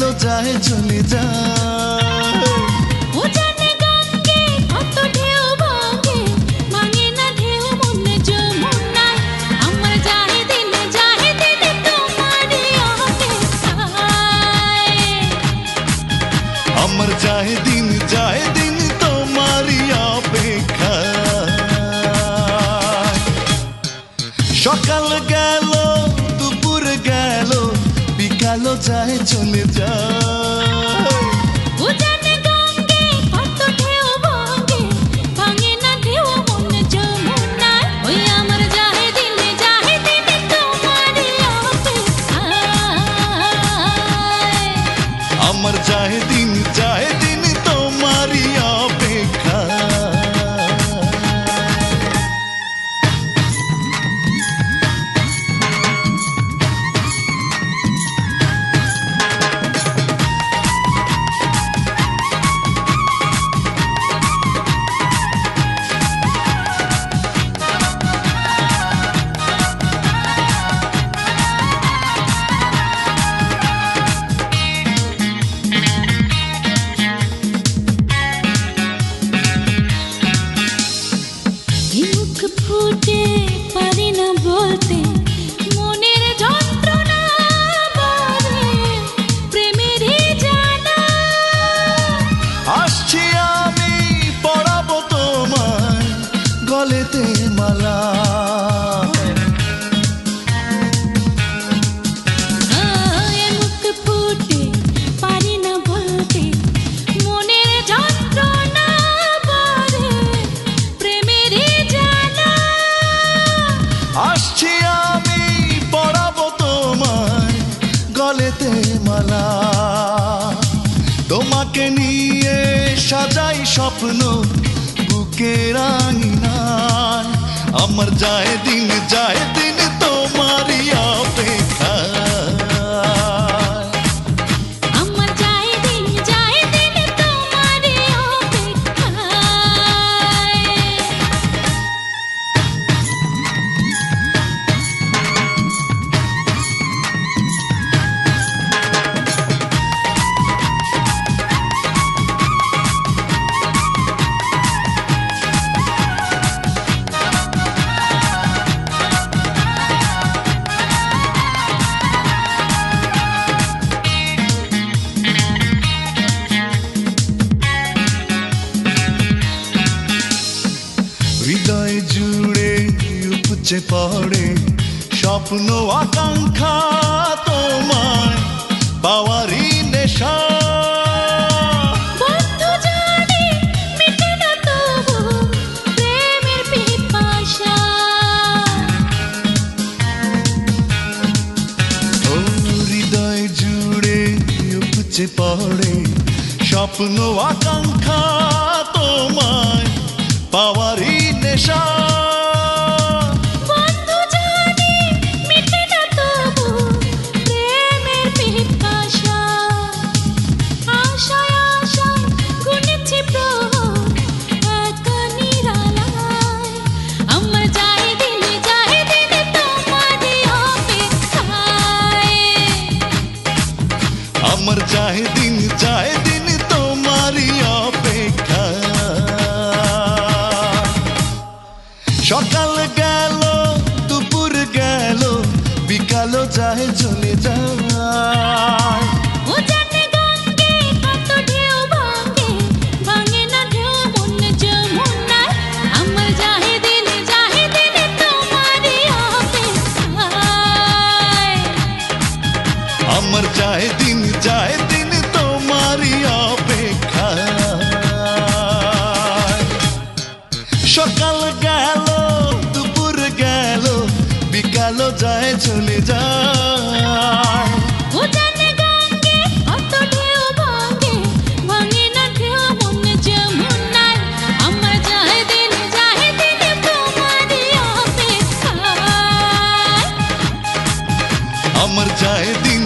বিকালও যায় চলে যায়। উজানে গঙ্গে কত ঢেউ ভাঙে, ভাঙে না ঢেউ মনে যমুনায়। আমার যায় দিনে তোমারই অপেক্ষায়। আমার যায় দিন তোমারই অপেক্ষায়। সকাল গেল দুপুর গেল বিকালও যায় চলে যায়। উজানে গঙ্গে কত ঢেউ ভাঙে, ভাঙে না ঢেউ মনে যমুনায়। ওই আমার যায় দিনে তোমারই অপেক্ষায়। আমার যায় দিন তোমারই অপেক্ষায়। মুখ ফুটে পারি না বলতে, মনের যন্ত্রণা বাড়ে প্রেমেরই জানা। আসছি আমি পরাবো তোমায় গলেতে মালা। মুখ ফুটে পারি না বলতে, মনের যন্ত্রণা বাড়ে প্রেমেরই জানা। আসছি আমি পরাবো তোমায় গলেতে মালা। তোমাকে নিয়ে সাজাই স্বপ্ন বুকের আঙিনায়। আমার যায় দিন তোমারই অপেক্ষায়। আমার যায় দিন তোমারই অপেক্ষায়। হৃদয় জুড়ে উপচে পড়ে স্বপ্ন আকাঙ্ক্ষা তোমায় পাওয়ারই নেশা। বন্ধু জানে মিটে না তবু প্রেমের পিপাসা। ও হৃদয় জুড়ে উপচে পড়ে স্বপ্ন আকাঙ্ক্ষা তোমায় পাওয়ারই নেশা। বন্ধু জানে মিটে না তবু প্রেমের পিপাসা। আশায় আশায় গুনেছি প্রহর একা নিরালায়। আমার যায় দিনে তোমারই অপেক্ষায়। আমার যায় দিন তোমারই অপেক্ষায়। সকাল গেল দুপুর গেল বিকালও যায় চলে যায়। উজানে গঙ্গে কত ঢেউ ভাঙে, ভাঙে না ঢেউ মনে যমুনায়। আমার যায় দিনে তোমারই অপেক্ষায়। আমার যায় দিন তোমারই অপেক্ষায়। সকাল গেল দুপুর গেল বিকালও যায় চলে যায়। উজানে গঙ্গে কত ঢেউ ভাঙে, ভাঙে না ঢেউ মনে যমুনায়। আমার যায় দিনে তোমারই অপেক্ষায়। আমার যায় দিন